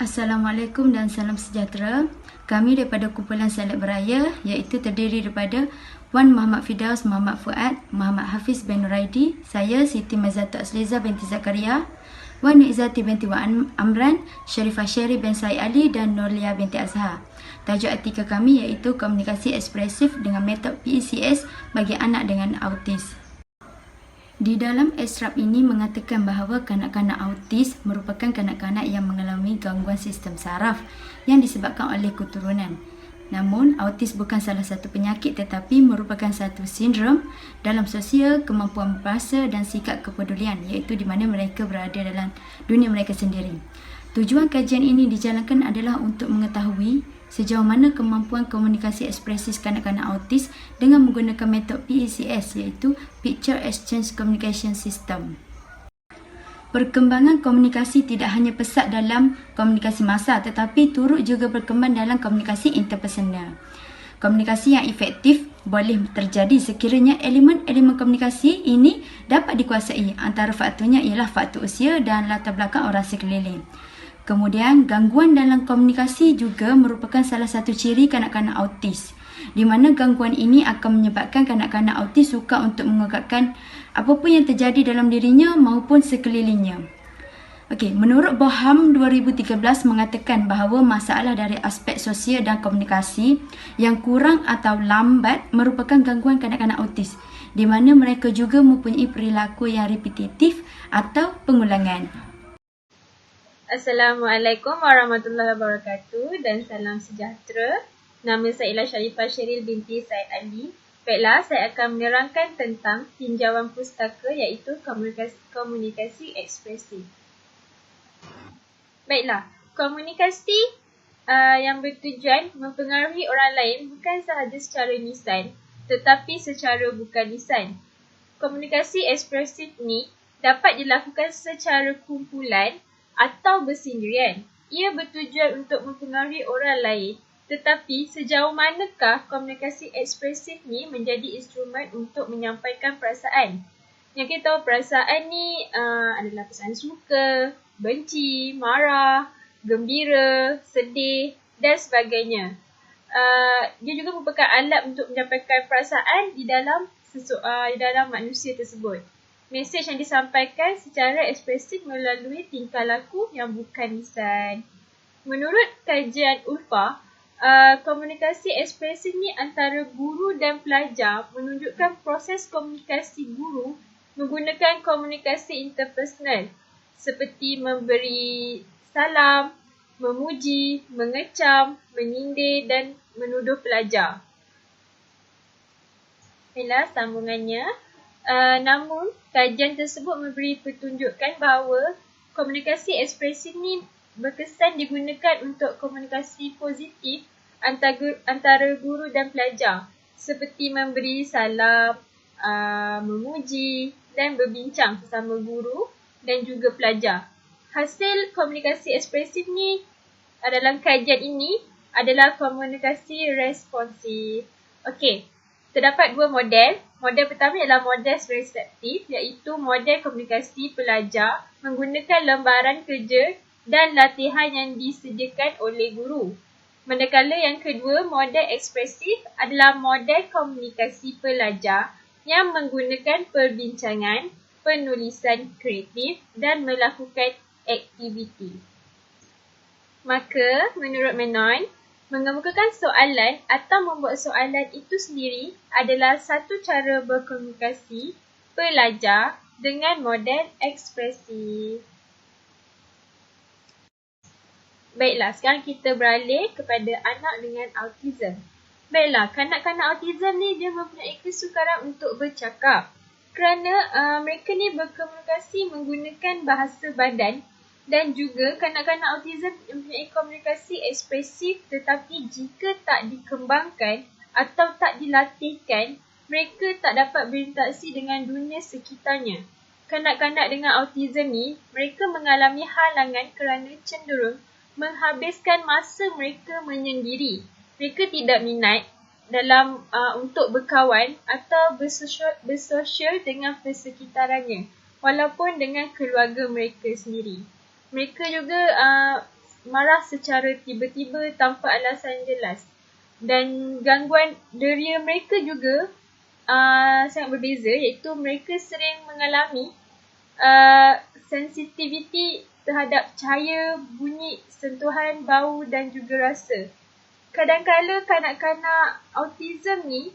Assalamualaikum dan salam sejahtera. Kami daripada kumpulan Seleb Beraya iaitu terdiri daripada Wan Muhammad Firdaus Muhammad Fuad, Muhammad Hafiz bin Nuraidi, saya Siti Mazatu Asliza binti Zakaria, Wan Izzati binti Wan Amran, Sharifah Syeri bin Said Ali dan Nurlia binti Azhar. Tajuk artikel kami iaitu komunikasi ekspresif dengan metod PECS bagi anak dengan autis. Di dalam ekstrap ini mengatakan bahawa kanak-kanak autis merupakan kanak-kanak yang mengalami gangguan sistem saraf yang disebabkan oleh keturunan. Namun, autis bukan salah satu penyakit tetapi merupakan satu sindrom dalam sosial, kemampuan bahasa dan sikap kepedulian iaitu di mana mereka berada dalam dunia mereka sendiri. Tujuan kajian ini dijalankan adalah untuk mengetahui sejauh mana kemampuan komunikasi ekspresif kanak-kanak autis dengan menggunakan metod PECS iaitu Picture Exchange Communication System. Perkembangan komunikasi tidak hanya pesat dalam komunikasi massa tetapi turut juga berkembang dalam komunikasi interpersonal. Komunikasi yang efektif boleh terjadi sekiranya elemen-elemen komunikasi ini dapat dikuasai. Antara faktornya ialah faktor usia dan latar belakang orang sekeliling. Kemudian, gangguan dalam komunikasi juga merupakan salah satu ciri kanak-kanak autis, di mana gangguan ini akan menyebabkan kanak-kanak autis sukar untuk mengungkapkan apapun yang terjadi dalam dirinya maupun sekelilingnya. Menurut Boham 2013 mengatakan bahawa masalah dari aspek sosial dan komunikasi yang kurang atau lambat merupakan gangguan kanak-kanak autis, di mana mereka juga mempunyai perilaku yang repetitif atau pengulangan. Assalamualaikum warahmatullahi wabarakatuh dan salam sejahtera. Nama saya ialah Sharifah Syeri binti Said Ali. Baiklah, saya akan menerangkan tentang tinjauan pustaka iaitu komunikasi ekspresif. Baiklah, komunikasi yang bertujuan mempengaruhi orang lain bukan sahaja secara lisan tetapi secara bukan lisan. Komunikasi ekspresif ni dapat dilakukan secara kumpulan atau bersendirian. Ia bertujuan untuk mempengaruhi orang lain, tetapi sejauh manakah komunikasi ekspresif ni menjadi instrumen untuk menyampaikan perasaan? Yang kita tahu perasaan ni adalah perasaan suka, benci, marah, gembira, sedih dan sebagainya. Dia juga merupakan alat untuk menyampaikan perasaan di dalam manusia tersebut. Mesej yang disampaikan secara ekspresif melalui tingkah laku yang bukan lisan. Menurut kajian Ulfa, komunikasi ekspresif ni antara guru dan pelajar menunjukkan proses komunikasi guru menggunakan komunikasi interpersonal seperti memberi salam, memuji, mengecam, menyindir dan menuduh pelajar. Inilah sambungannya. Namun, kajian tersebut memberi petunjukkan bahawa komunikasi ekspresif ni berkesan digunakan untuk komunikasi positif antara guru dan pelajar seperti memberi salam, memuji dan berbincang bersama guru dan juga pelajar. Hasil komunikasi ekspresif ni dalam kajian ini adalah komunikasi responsif. Terdapat dua model. Model pertama ialah model reseptif iaitu model komunikasi pelajar menggunakan lembaran kerja dan latihan yang disediakan oleh guru. Manakala yang kedua, model ekspresif adalah model komunikasi pelajar yang menggunakan perbincangan, penulisan kreatif dan melakukan aktiviti. Maka, menurut Menon, mengemukakan soalan atau membuat soalan itu sendiri adalah satu cara berkomunikasi pelajar dengan model ekspresif. Baiklah, sekarang kita beralih kepada anak dengan autism. Baiklah, kanak-kanak autism ni dia mempunyai kesukaran untuk bercakap kerana mereka ni berkomunikasi menggunakan bahasa badan. Dan juga kanak-kanak autism mempunyai komunikasi ekspresif tetapi jika tak dikembangkan atau tak dilatihkan, mereka tak dapat berinteraksi dengan dunia sekitarnya. Kanak-kanak dengan autism ni, mereka mengalami halangan kerana cenderung menghabiskan masa mereka menyendiri. Mereka tidak minat dalam untuk berkawan atau bersosial dengan persekitarannya walaupun dengan keluarga mereka sendiri. Mereka juga marah secara tiba-tiba tanpa alasan jelas. Dan gangguan deria mereka juga sangat berbeza, iaitu mereka sering mengalami sensitiviti terhadap cahaya, bunyi, sentuhan, bau dan juga rasa. Kadang-kala kanak-kanak autism ni,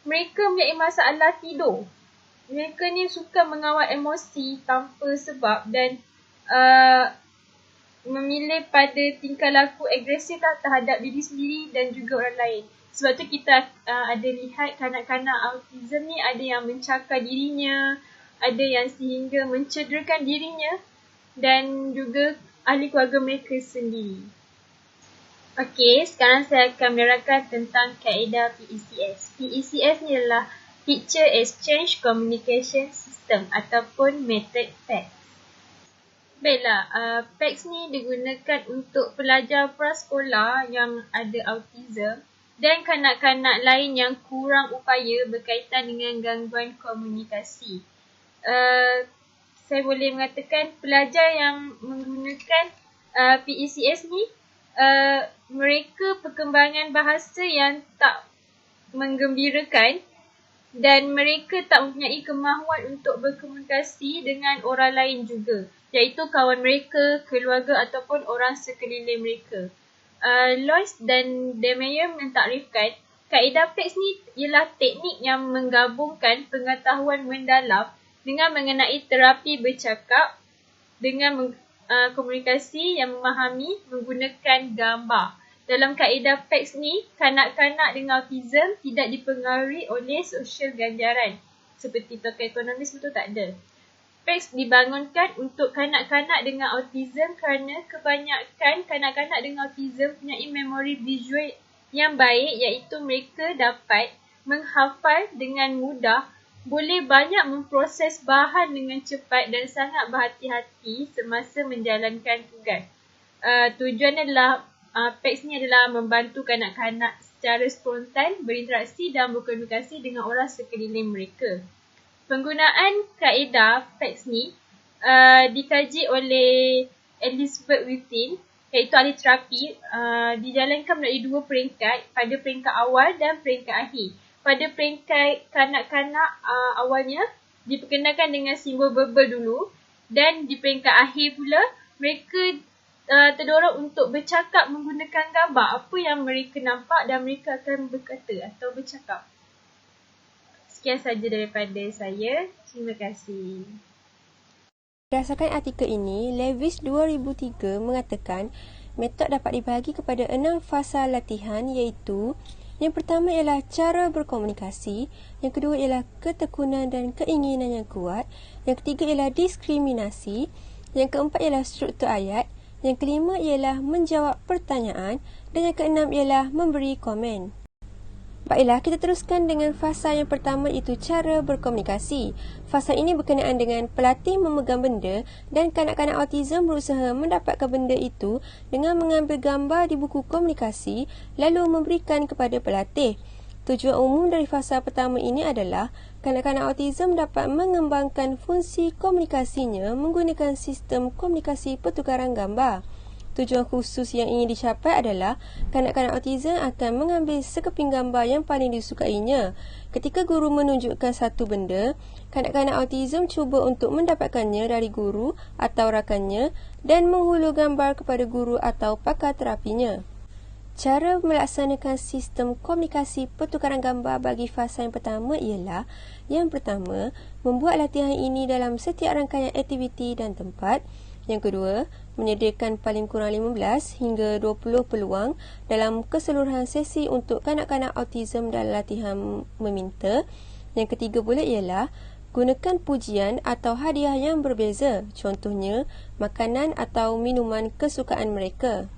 mereka mempunyai masalah tidur. Mereka ni suka mengawal emosi tanpa sebab dan memilih pada tingkah laku agresif terhadap diri sendiri dan juga orang lain. Sebab tu kita ada lihat kanak-kanak autism ni ada yang mencakar dirinya, ada yang sehingga mencederakan dirinya dan juga ahli keluarga mereka sendiri. Okey, sekarang saya akan menerangkan tentang kaedah PECS. PECS ni adalah Picture Exchange Communication System ataupun metode PECS. Baiklah, PECS ni digunakan untuk pelajar prasekolah yang ada autism dan kanak-kanak lain yang kurang upaya berkaitan dengan gangguan komunikasi. Saya boleh mengatakan pelajar yang menggunakan PECS ni, mereka perkembangan bahasa yang tak menggembirakan dan mereka tak mempunyai kemahuan untuk berkomunikasi dengan orang lain juga, iaitu kawan mereka, keluarga ataupun orang sekeliling mereka. Lois dan Demeyer mentakrifkan kaedah PECS ni ialah teknik yang menggabungkan pengetahuan mendalam dengan mengenai terapi bercakap dengan komunikasi yang memahami menggunakan gambar. Dalam kaedah PECS ni, kanak-kanak dengan autism tidak dipengaruhi oleh sosial ganjaran seperti tokoh ekonomis, betul tak ada. PECS dibangunkan untuk kanak-kanak dengan autism kerana kebanyakan kanak-kanak dengan autism mempunyai memori visual yang baik, iaitu mereka dapat menghafal dengan mudah, boleh banyak memproses bahan dengan cepat dan sangat berhati-hati semasa menjalankan tugas. Tujuan adalah PECS ni adalah membantu kanak-kanak secara spontan berinteraksi dan berkomunikasi dengan orang sekeliling mereka. Penggunaan kaedah PECS ni dikaji oleh Elizabeth Within, iaitu ahli terapi, dijalankan melalui 2 peringkat, pada peringkat awal dan peringkat akhir. Pada peringkat kanak-kanak awalnya diperkenalkan dengan simbol verbal dulu, dan di peringkat akhir pula mereka terdorong untuk bercakap menggunakan gambar apa yang mereka nampak dan mereka akan berkata atau bercakap. Sekian saja daripada saya. Terima kasih. Berdasarkan artikel ini, Levis 2003 mengatakan metod dapat dibahagi kepada 6 fasa latihan, iaitu yang pertama ialah cara berkomunikasi, yang kedua ialah ketekunan dan keinginan yang kuat, yang ketiga ialah diskriminasi, yang keempat ialah struktur ayat, yang kelima ialah menjawab pertanyaan dan yang keenam ialah memberi komen. Baiklah, kita teruskan dengan fasa yang pertama, iaitu cara berkomunikasi. Fasa ini berkenaan dengan pelatih memegang benda dan kanak-kanak autism berusaha mendapatkan benda itu dengan mengambil gambar di buku komunikasi lalu memberikan kepada pelatih. Tujuan umum dari fasa pertama ini adalah kanak-kanak autism dapat mengembangkan fungsi komunikasinya menggunakan sistem komunikasi pertukaran gambar. Tujuan khusus yang ingin dicapai adalah kanak-kanak autism akan mengambil sekeping gambar yang paling disukainya. Ketika guru menunjukkan satu benda, kanak-kanak autism cuba untuk mendapatkannya dari guru atau rakannya dan menghulu gambar kepada guru atau pakar terapinya. Cara melaksanakan sistem komunikasi pertukaran gambar bagi fasa yang pertama ialah: yang pertama, membuat latihan ini dalam setiap rangkaian aktiviti dan tempat. Yang kedua, menyediakan paling kurang 15 hingga 20 peluang dalam keseluruhan sesi untuk kanak-kanak autism dalam latihan meminta. Yang ketiga pula ialah gunakan pujian atau hadiah yang berbeza, contohnya makanan atau minuman kesukaan mereka.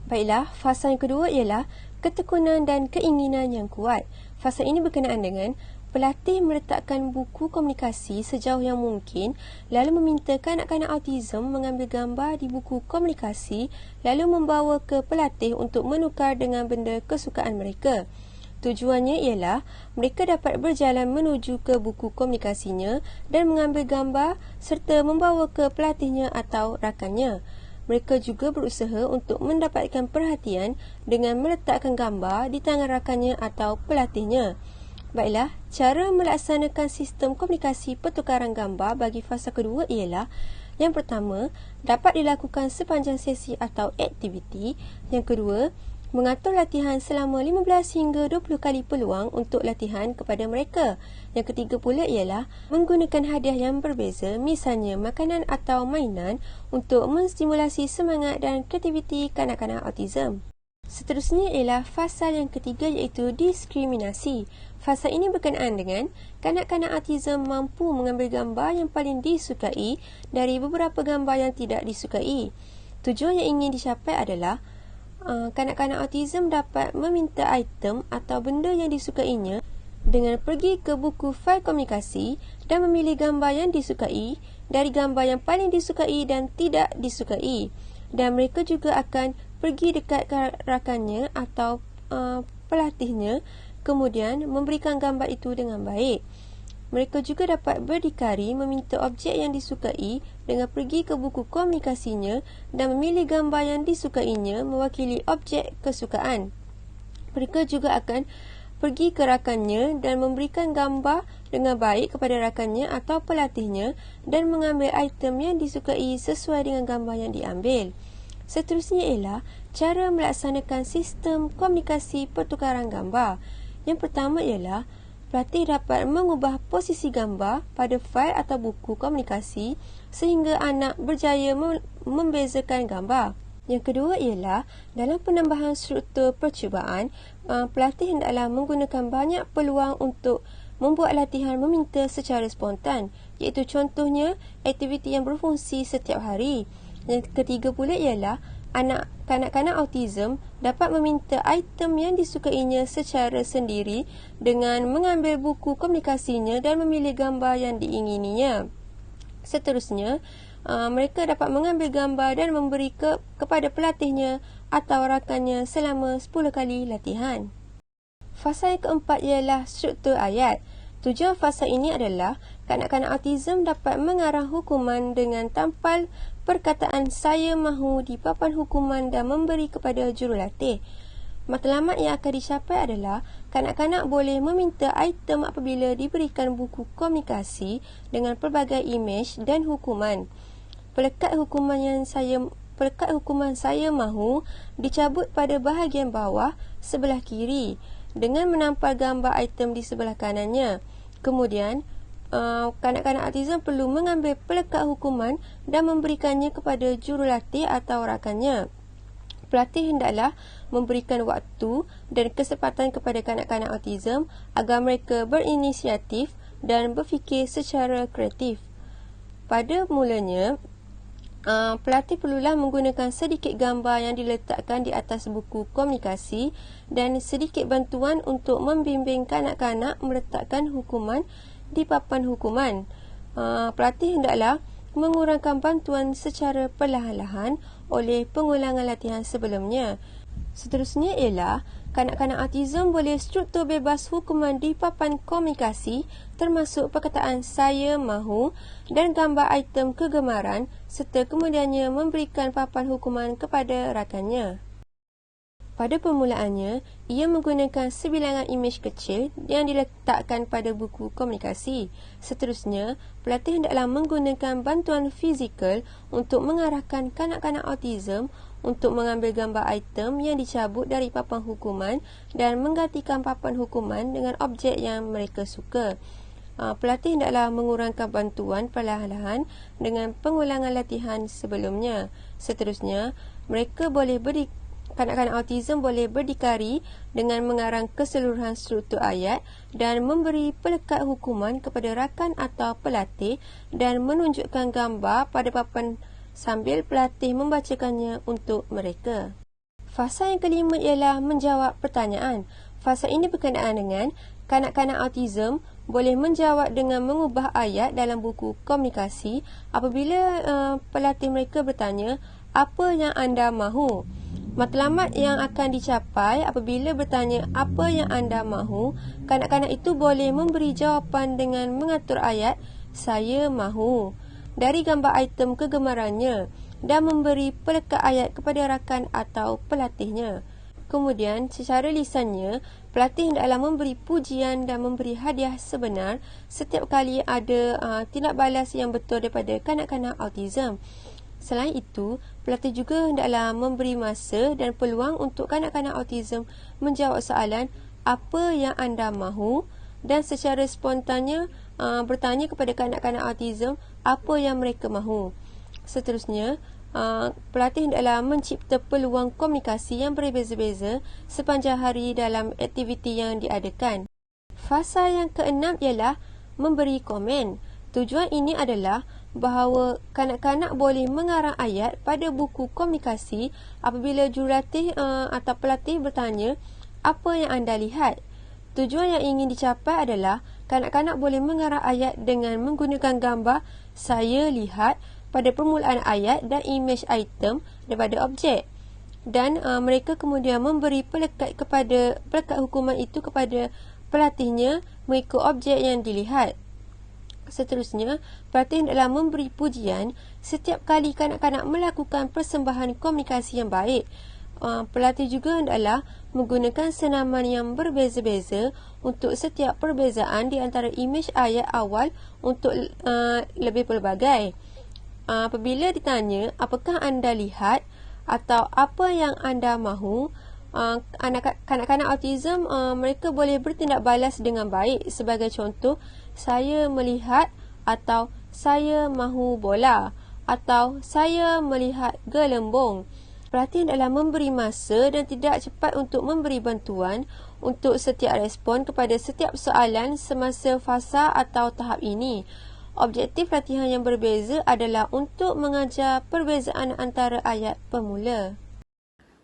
Baiklah, fasa yang kedua ialah ketekunan dan keinginan yang kuat. Fasa ini berkenaan dengan pelatih meletakkan buku komunikasi sejauh yang mungkin, lalu meminta kanak-kanak autism mengambil gambar di buku komunikasi, lalu membawa ke pelatih untuk menukar dengan benda kesukaan mereka. Tujuannya ialah mereka dapat berjalan menuju ke buku komunikasinya dan mengambil gambar serta membawa ke pelatihnya atau rakannya. Mereka juga berusaha untuk mendapatkan perhatian dengan meletakkan gambar di tangan rakannya atau pelatihnya. Baiklah, cara melaksanakan sistem komunikasi pertukaran gambar bagi fasa kedua ialah: yang pertama, dapat dilakukan sepanjang sesi atau aktiviti. Yang kedua, mengatur latihan selama 15 hingga 20 kali peluang untuk latihan kepada mereka. Yang ketiga pula ialah menggunakan hadiah yang berbeza, misalnya makanan atau mainan, untuk menstimulasi semangat dan kreativiti kanak-kanak autism. Seterusnya ialah fasa yang ketiga, iaitu diskriminasi. Fasa ini berkenaan dengan kanak-kanak autism mampu mengambil gambar yang paling disukai dari beberapa gambar yang tidak disukai. Tujuan yang ingin dicapai adalah kanak-kanak autism dapat meminta item atau benda yang disukainya dengan pergi ke buku fail komunikasi dan memilih gambar yang disukai dari gambar yang paling disukai dan tidak disukai. Dan mereka juga akan pergi dekat rakannya atau pelatihnya, kemudian memberikan gambar itu dengan baik. Mereka juga dapat berdikari meminta objek yang disukai dengan pergi ke buku komunikasinya dan memilih gambar yang disukainya mewakili objek kesukaan. Mereka juga akan pergi ke rakannya dan memberikan gambar dengan baik kepada rakannya atau pelatihnya dan mengambil item yang disukai sesuai dengan gambar yang diambil. Seterusnya ialah cara melaksanakan sistem komunikasi pertukaran gambar. Yang pertama ialah pelatih dapat mengubah posisi gambar pada fail atau buku komunikasi sehingga anak berjaya membezakan gambar. Yang kedua ialah dalam penambahan struktur percubaan, pelatih hendaklah menggunakan banyak peluang untuk membuat latihan meminta secara spontan, iaitu contohnya aktiviti yang berfungsi setiap hari. Yang ketiga pula ialah kanak-kanak autism dapat meminta item yang disukainya secara sendiri dengan mengambil buku komunikasinya dan memilih gambar yang diingininya. Seterusnya, mereka dapat mengambil gambar dan memberi kepada pelatihnya atau rakannya selama 10 kali latihan. Fasa yang keempat ialah struktur ayat. Tujuan fasa ini adalah kanak-kanak autism dapat mengarang hukuman dengan tampal perkataan "saya mahu" di papan hukuman dan memberi kepada jurulatih. Matlamat yang akan dicapai adalah kanak-kanak boleh meminta item apabila diberikan buku komunikasi dengan pelbagai imej dan hukuman. Pelekat hukuman saya mahu dicabut pada bahagian bawah sebelah kiri dengan menampal gambar item di sebelah kanannya. Kemudian, kanak-kanak autism perlu mengambil pelekat hukuman dan memberikannya kepada jurulatih atau rakannya. Pelatih hendaklah memberikan waktu dan kesempatan kepada kanak-kanak autism agar mereka berinisiatif dan berfikir secara kreatif. Pada mulanya, pelatih perlulah menggunakan sedikit gambar yang diletakkan di atas buku komunikasi dan sedikit bantuan untuk membimbing kanak-kanak meletakkan hukuman di papan hukuman. Pelatih hendaklah mengurangkan bantuan secara perlahan-lahan oleh pengulangan latihan sebelumnya. Seterusnya ialah kanak-kanak autism boleh struktur bebas hukuman di papan komunikasi termasuk perkataan "saya mahu" dan gambar item kegemaran serta kemudiannya memberikan papan hukuman kepada rakannya. Pada permulaannya, ia menggunakan sebilangan imej kecil yang diletakkan pada buku komunikasi. Seterusnya, pelatih hendaklah menggunakan bantuan fizikal untuk mengarahkan kanak-kanak autism untuk mengambil gambar item yang dicabut dari papan hukuman dan menggantikan papan hukuman dengan objek yang mereka suka. Pelatih hendaklah mengurangkan bantuan perlahan-lahan dengan pengulangan latihan sebelumnya. Seterusnya, kanak-kanak autism boleh berdikari dengan mengarang keseluruhan struktur ayat dan memberi pelekat hukuman kepada rakan atau pelatih dan menunjukkan gambar pada papan sambil pelatih membacakannya untuk mereka. Fasa yang kelima ialah menjawab pertanyaan. Fasa ini berkenaan dengan kanak-kanak autism boleh menjawab dengan mengubah ayat dalam buku komunikasi apabila pelatih mereka bertanya, "Apa yang anda mahu?" Matlamat yang akan dicapai apabila bertanya apa yang anda mahu, kanak-kanak itu boleh memberi jawapan dengan mengatur ayat "saya mahu" dari gambar item kegemarannya. dan memberi pelekat ayat kepada rakan atau pelatihnya. Kemudian, secara lisannya, pelatih hendaklah memberi pujian dan memberi hadiah sebenar setiap kali ada tindak balas yang betul daripada kanak-kanak autism. Selain itu, pelatih juga hendaklah memberi masa dan peluang untuk kanak-kanak autism menjawab soalan apa yang anda mahu dan secara spontannya bertanya kepada kanak-kanak autism apa yang mereka mahu. Seterusnya, pelatih hendaklah mencipta peluang komunikasi yang berbeza-beza sepanjang hari dalam aktiviti yang diadakan. Fasa yang keenam ialah memberi komen. Tujuan ini adalah bahawa kanak-kanak boleh mengarang ayat pada buku komunikasi apabila jurulatih atau pelatih bertanya apa yang anda lihat. Tujuan yang ingin dicapai adalah kanak-kanak boleh mengarang ayat dengan menggunakan gambar saya lihat pada permulaan ayat dan imej item daripada objek, dan mereka kemudian memberi pelekat hukuman itu kepada pelatihnya mengikut objek yang dilihat. Seterusnya, pelatih hendaklah memberi pujian setiap kali kanak-kanak melakukan persembahan komunikasi yang baik. Pelatih juga hendaklah menggunakan senaman yang berbeza-beza untuk setiap perbezaan di antara imej ayat awal untuk lebih pelbagai. Apabila ditanya apakah anda lihat atau apa yang anda mahu, kanak-kanak autism mereka boleh bertindak balas dengan baik. Sebagai contoh, saya melihat atau saya mahu bola atau saya melihat gelembung. Pelatih hendaklah memberi masa dan tidak cepat untuk memberi bantuan untuk setiap respon kepada setiap soalan semasa fasa atau tahap ini. Objektif latihan yang berbeza adalah untuk mengajar perbezaan antara ayat pemula.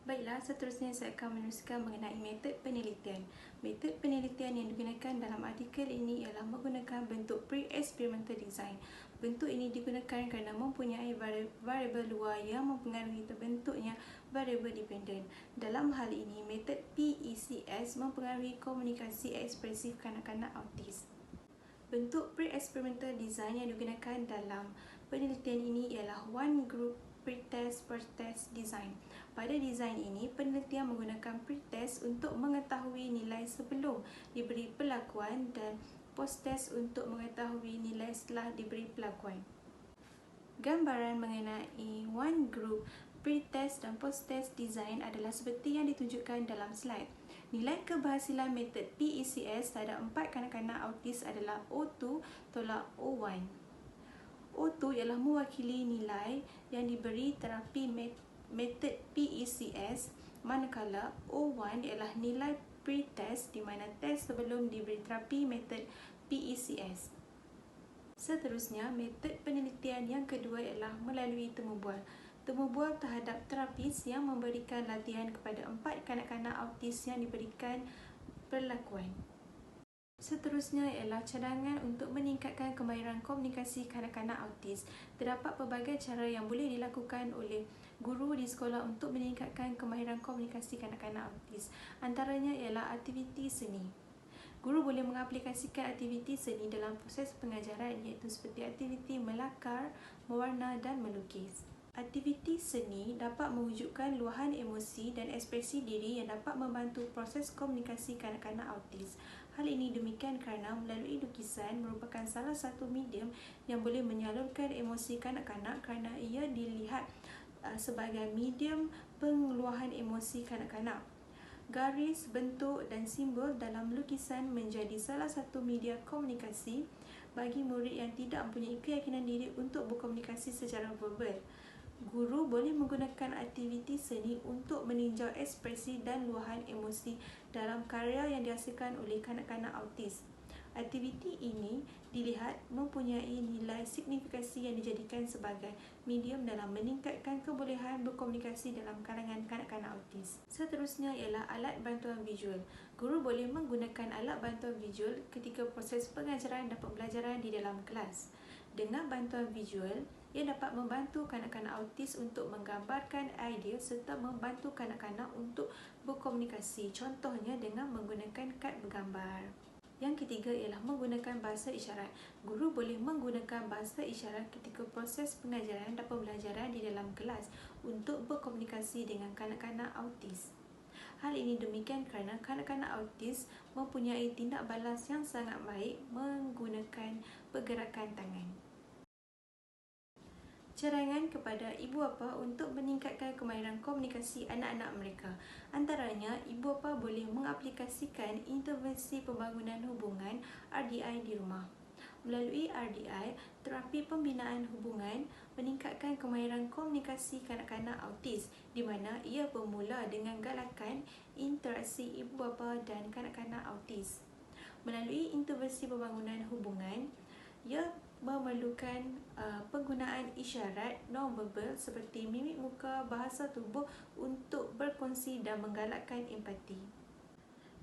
Baiklah, seterusnya saya akan meneruskan mengenai metod penelitian. Metod penelitian yang digunakan dalam artikel ini ialah menggunakan bentuk pre-experimental design. Bentuk ini digunakan kerana mempunyai variabel luar yang mempengaruhi terbentuknya variabel dependen. Dalam hal ini, metod PECS mempengaruhi komunikasi ekspresif kanak-kanak autis. Bentuk pre-experimental design yang digunakan dalam penelitian ini ialah one group pre-test per test design. Pada design ini, penelitian menggunakan pre-test untuk mengetahui nilai sebelum diberi pelakuan dan post-test untuk mengetahui nilai setelah diberi pelakuan. Gambaran mengenai one group pre-test dan post-test design adalah seperti yang ditunjukkan dalam slide. Nilai keberhasilan metod PECS terhadap 4 kanak-kanak autis adalah O2 tolak O1. O2 ialah mewakili nilai yang diberi terapi metod PECS, manakala O1 ialah nilai pre-test di mana test sebelum diberi terapi metod PECS. Seterusnya, metod penelitian yang kedua ialah melalui temu bual. Temu bual terhadap terapis yang memberikan latihan kepada 4 kanak-kanak autis yang diberikan perlakuan. Seterusnya ialah cadangan untuk meningkatkan kemahiran komunikasi kanak-kanak autis. Terdapat pelbagai cara yang boleh dilakukan oleh guru di sekolah untuk meningkatkan kemahiran komunikasi kanak-kanak autis. Antaranya ialah aktiviti seni. Guru boleh mengaplikasikan aktiviti seni dalam proses pengajaran, iaitu seperti aktiviti melakar, mewarna dan melukis. Aktiviti seni dapat mewujudkan luahan emosi dan ekspresi diri yang dapat membantu proses komunikasi kanak-kanak autis. Hal ini demikian kerana melalui lukisan merupakan salah satu medium yang boleh menyalurkan emosi kanak-kanak kerana ia dilihat sebagai medium pengeluaran emosi kanak-kanak. Garis, bentuk dan simbol dalam lukisan menjadi salah satu media komunikasi bagi murid yang tidak mempunyai keyakinan diri untuk berkomunikasi secara verbal. Guru boleh menggunakan aktiviti seni untuk meninjau ekspresi dan luahan emosi dalam karya yang dihasilkan oleh kanak-kanak autis. Aktiviti ini dilihat mempunyai nilai signifikasi yang dijadikan sebagai medium dalam meningkatkan kebolehan berkomunikasi dalam kalangan kanak-kanak autis. Seterusnya ialah alat bantuan visual. Guru boleh menggunakan alat bantuan visual ketika proses pengajaran dan pembelajaran di dalam kelas. Dengan bantuan visual, ia dapat membantu kanak-kanak autis untuk menggambarkan idea serta membantu kanak-kanak untuk berkomunikasi, contohnya dengan menggunakan kad bergambar. Yang ketiga ialah menggunakan bahasa isyarat. Guru boleh menggunakan bahasa isyarat ketika proses pengajaran dan pembelajaran di dalam kelas untuk berkomunikasi dengan kanak-kanak autis. Hal ini demikian kerana kanak-kanak autis mempunyai tindak balas yang sangat baik menggunakan pergerakan tangan. Carangan kepada ibu bapa untuk meningkatkan kemahiran komunikasi anak-anak mereka. Antaranya, ibu bapa boleh mengaplikasikan intervensi pembangunan hubungan RDI di rumah. Melalui RDI, terapi pembinaan hubungan meningkatkan kemahiran komunikasi kanak-kanak autis di mana ia bermula dengan galakan interaksi ibu bapa dan kanak-kanak autis. Melalui intervensi pembangunan hubungan, ia memerlukan penggunaan isyarat non-verbal seperti mimik muka, bahasa tubuh untuk berkongsi dan menggalakkan empati.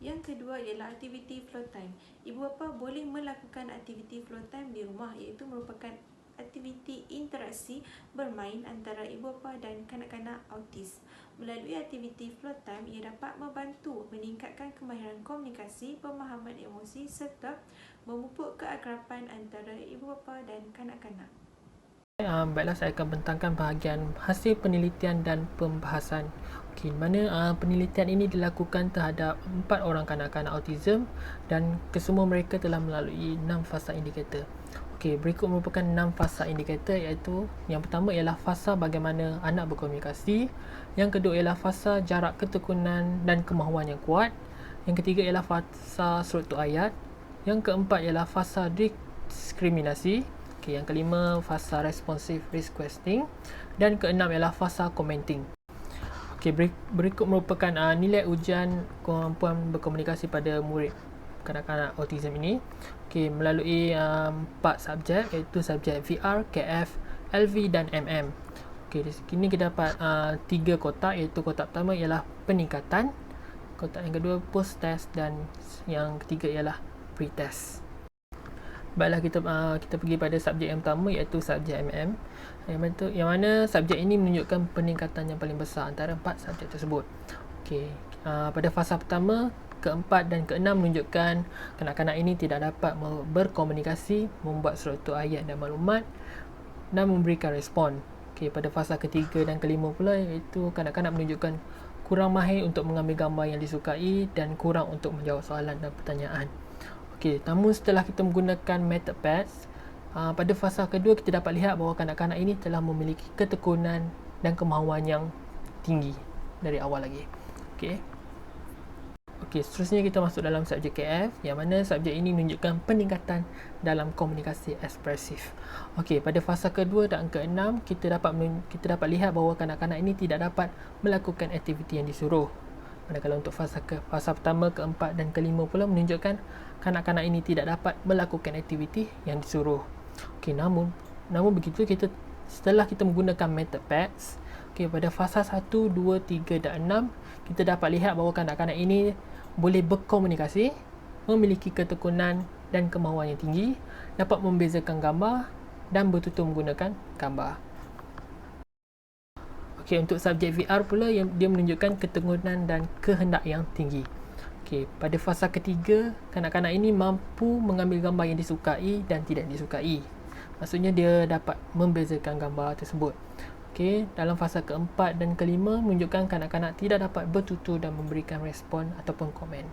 Yang kedua ialah aktiviti flow time. Ibu bapa boleh melakukan aktiviti flow time di rumah, iaitu merupakan aktiviti interaksi bermain antara ibu bapa dan kanak-kanak autis. Melalui aktiviti flow time, ia dapat membantu meningkatkan kemahiran komunikasi, pemahaman emosi serta memupuk keakraban antara ibu bapa dan kanak-kanak. Baiklah, saya akan bentangkan bahagian hasil penelitian dan pembahasan. Okey, mana penelitian ini dilakukan terhadap 4 orang kanak-kanak autism dan kesemua mereka telah melalui 6 fasa indikator. Okey, berikut merupakan 6 fasa indikator, iaitu yang pertama ialah fasa bagaimana anak berkomunikasi, yang kedua ialah fasa jarak ketekunan dan kemahuan yang kuat, yang ketiga ialah fasa struktur ayat, yang keempat ialah fasa diskriminasi, okay, yang kelima fasa responsive requesting, dan keenam ialah fasa commenting. Okay, berikut merupakan nilai ujian kemampuan berkomunikasi pada murid kanak-kanak autism ini. Okay, melalui 4 subjek, iaitu subjek VR, KF, LV dan MM. Okay, di sini kita dapat 3 kotak, iaitu kotak pertama ialah peningkatan, kotak yang kedua post test dan yang ketiga ialah pre-test. Baiklah, kita pergi pada subjek yang pertama, iaitu subjek MM. Yang mana subjek ini menunjukkan peningkatan yang paling besar antara 4 subjek tersebut. Okey, pada fasa pertama, keempat dan keenam menunjukkan kanak-kanak ini tidak dapat berkomunikasi, membuat struktur ayat dan maklumat dan memberikan respon. Okey, pada fasa ketiga dan kelima pula, iaitu kanak-kanak menunjukkan kurang mahir untuk mengambil gambar yang disukai dan kurang untuk menjawab soalan dan pertanyaan. Okey, namun setelah kita menggunakan method PATS, pada fasa kedua kita dapat lihat bahawa kanak-kanak ini telah memiliki ketekunan dan kemahuan yang tinggi dari awal lagi. Okey, seterusnya kita masuk dalam subjek KF, yang mana subjek ini menunjukkan peningkatan dalam komunikasi ekspresif. Okey, pada fasa kedua dan keenam kita dapat lihat bahawa kanak-kanak ini tidak dapat melakukan aktiviti yang disuruh. Manakala untuk fasa pertama, keempat dan kelima pula menunjukkan kanak-kanak ini tidak dapat melakukan aktiviti yang disuruh. Okey, namun begitu setelah kita menggunakan method PATS, okey, pada fasa 1, 2, 3 dan 6 kita dapat lihat bahawa kanak-kanak ini boleh berkomunikasi, memiliki ketekunan dan kemahuan yang tinggi, dapat membezakan gambar dan bertutur menggunakan gambar. Okey, untuk subjek VR pula, dia menunjukkan ketekunan dan kehendak yang tinggi. Okey, pada fasa ketiga, kanak-kanak ini mampu mengambil gambar yang disukai dan tidak disukai. Maksudnya dia dapat membezakan gambar tersebut. Okey, dalam fasa keempat dan kelima menunjukkan kanak-kanak tidak dapat bertutur dan memberikan respon ataupun komen.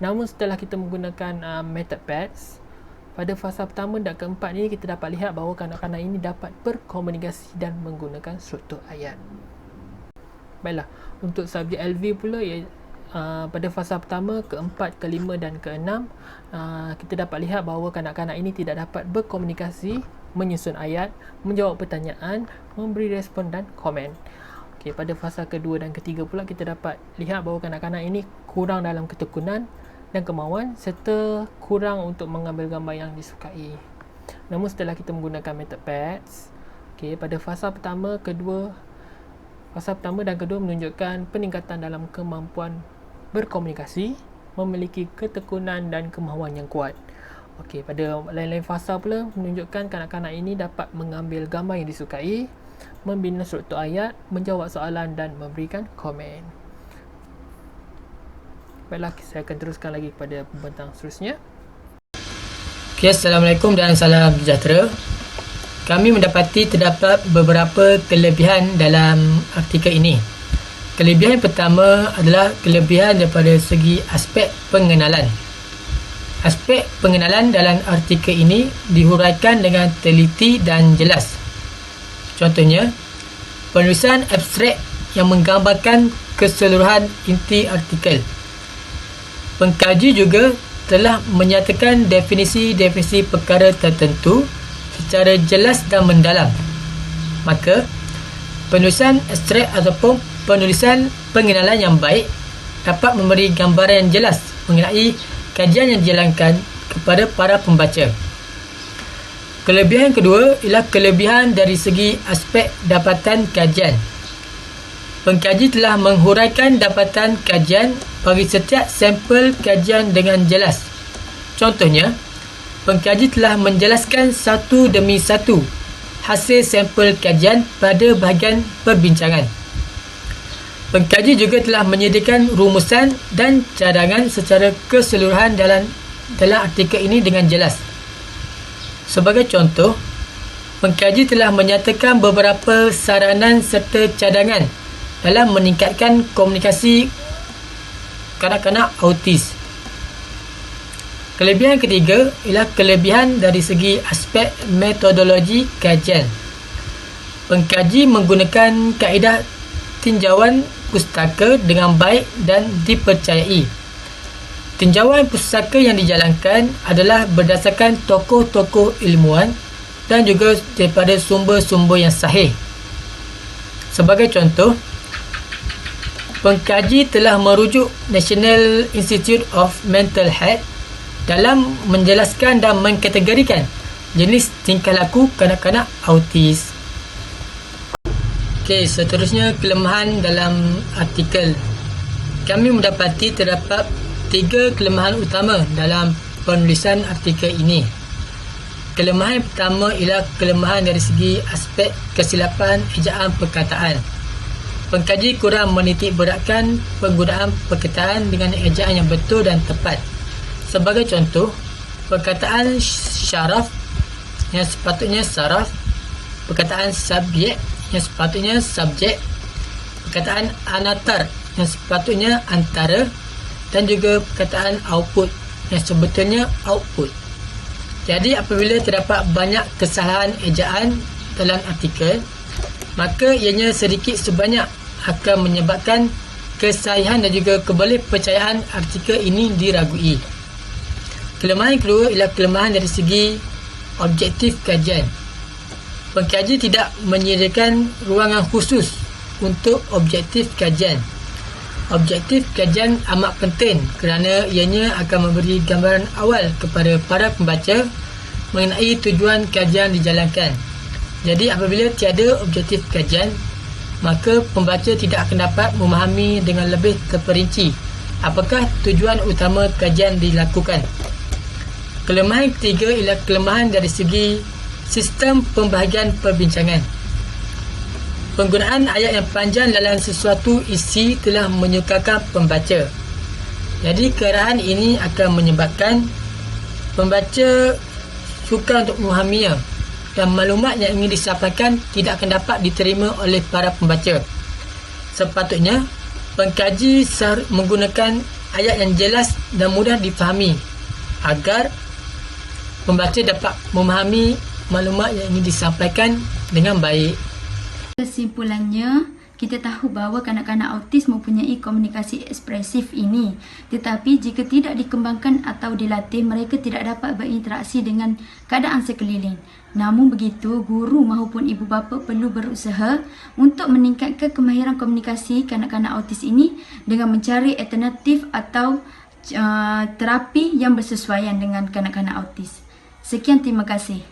Namun setelah kita menggunakan method PATS, pada fasa pertama dan keempat ini kita dapat lihat bahawa kanak-kanak ini dapat berkomunikasi dan menggunakan struktur ayat. Baiklah, untuk subjek LV pula, pada fasa pertama, keempat, kelima dan keenam, kita dapat lihat bahawa kanak-kanak ini tidak dapat berkomunikasi, menyusun ayat, menjawab pertanyaan, memberi respon dan komen. Okey, pada fasa kedua dan ketiga pula kita dapat lihat bahawa kanak-kanak ini kurang dalam ketekunan dan kemahuan serta kurang untuk mengambil gambar yang disukai. Namun setelah kita menggunakan method PATS, pada fasa pertama dan kedua menunjukkan peningkatan dalam kemampuan berkomunikasi, memiliki ketekunan dan kemahuan yang kuat. Pada lain-lain fasa pula menunjukkan kanak-kanak ini dapat mengambil gambar yang disukai, membina struktur ayat, menjawab soalan dan memberikan komen. Baiklah, saya akan teruskan lagi kepada pembentang seterusnya. Okay, Assalamualaikum dan salam sejahtera. Kami mendapati terdapat beberapa kelebihan dalam artikel ini. Kelebihan yang pertama adalah kelebihan daripada segi aspek pengenalan. Aspek pengenalan dalam artikel ini dihuraikan dengan teliti dan jelas. Contohnya, penulisan abstrak yang menggambarkan keseluruhan inti artikel. Pengkaji juga telah menyatakan definisi-definisi perkara tertentu secara jelas dan mendalam. Maka, penulisan abstrak ataupun penulisan pengenalan yang baik dapat memberi gambaran yang jelas mengenai kajian yang dijalankan kepada para pembaca. Kelebihan kedua ialah kelebihan dari segi aspek dapatan kajian. Pengkaji telah menghuraikan dapatan kajian bagi setiap sampel kajian dengan jelas. Contohnya, pengkaji telah menjelaskan satu demi satu hasil sampel kajian pada bahagian perbincangan. Pengkaji juga telah menyediakan rumusan dan cadangan secara keseluruhan dalam artikel ini dengan jelas. Sebagai contoh, pengkaji telah menyatakan beberapa saranan serta cadangan dalam meningkatkan komunikasi kanak-kanak autis. Kelebihan ketiga ialah kelebihan dari segi aspek metodologi kajian. Pengkaji menggunakan kaedah tinjauan pustaka dengan baik dan dipercayai. Tinjauan pustaka yang dijalankan adalah berdasarkan tokoh-tokoh ilmuwan dan juga daripada sumber-sumber yang sahih. Sebagai contoh, pengkaji telah merujuk National Institute of Mental Health dalam menjelaskan dan mengkategorikan jenis tingkah laku kanak-kanak autis. Okey, seterusnya kelemahan dalam artikel. Kami mendapati terdapat 3 kelemahan utama dalam penulisan artikel ini. Kelemahan yang pertama ialah kelemahan dari segi aspek kesilapan ejaan perkataan. Pengkaji kurang menitik beratkan penggunaan perkataan dengan ejaan yang betul dan tepat. Sebagai contoh, perkataan syaraf yang sepatutnya saraf, perkataan subjek yang sepatutnya subjek, perkataan anatar yang sepatutnya antara, dan juga perkataan output yang sebetulnya output. Jadi apabila terdapat banyak kesalahan ejaan dalam artikel, maka ianya sedikit sebanyak akan menyebabkan kesahihan dan juga kebolehpercayaan artikel ini diragui. Kelemahan kedua ialah kelemahan dari segi objektif kajian. Pengkaji tidak menyediakan ruangan khusus untuk objektif kajian. Objektif kajian amat penting kerana ianya akan memberi gambaran awal kepada para pembaca mengenai tujuan kajian dijalankan. Jadi apabila tiada objektif kajian, maka pembaca tidak akan dapat memahami dengan lebih terperinci apakah tujuan utama kajian dilakukan. Kelemahan ketiga ialah kelemahan dari segi sistem pembahagian perbincangan. Penggunaan ayat yang panjang dalam sesuatu isi telah menyukarkan pembaca. Jadi kearahan ini akan menyebabkan pembaca sukar untuk memahaminya dan maklumat yang ingin disampaikan tidak akan dapat diterima oleh para pembaca. Sepatutnya, pengkaji menggunakan ayat yang jelas dan mudah difahami agar pembaca dapat memahami maklumat yang ingin disampaikan dengan baik. Kesimpulannya, kita tahu bahawa kanak-kanak autis mempunyai komunikasi ekspresif ini. Tetapi jika tidak dikembangkan atau dilatih, mereka tidak dapat berinteraksi dengan keadaan sekeliling. Namun begitu, guru maupun ibu bapa perlu berusaha untuk meningkatkan kemahiran komunikasi kanak-kanak autis ini dengan mencari alternatif atau terapi yang bersesuaian dengan kanak-kanak autis. Sekian, terima kasih.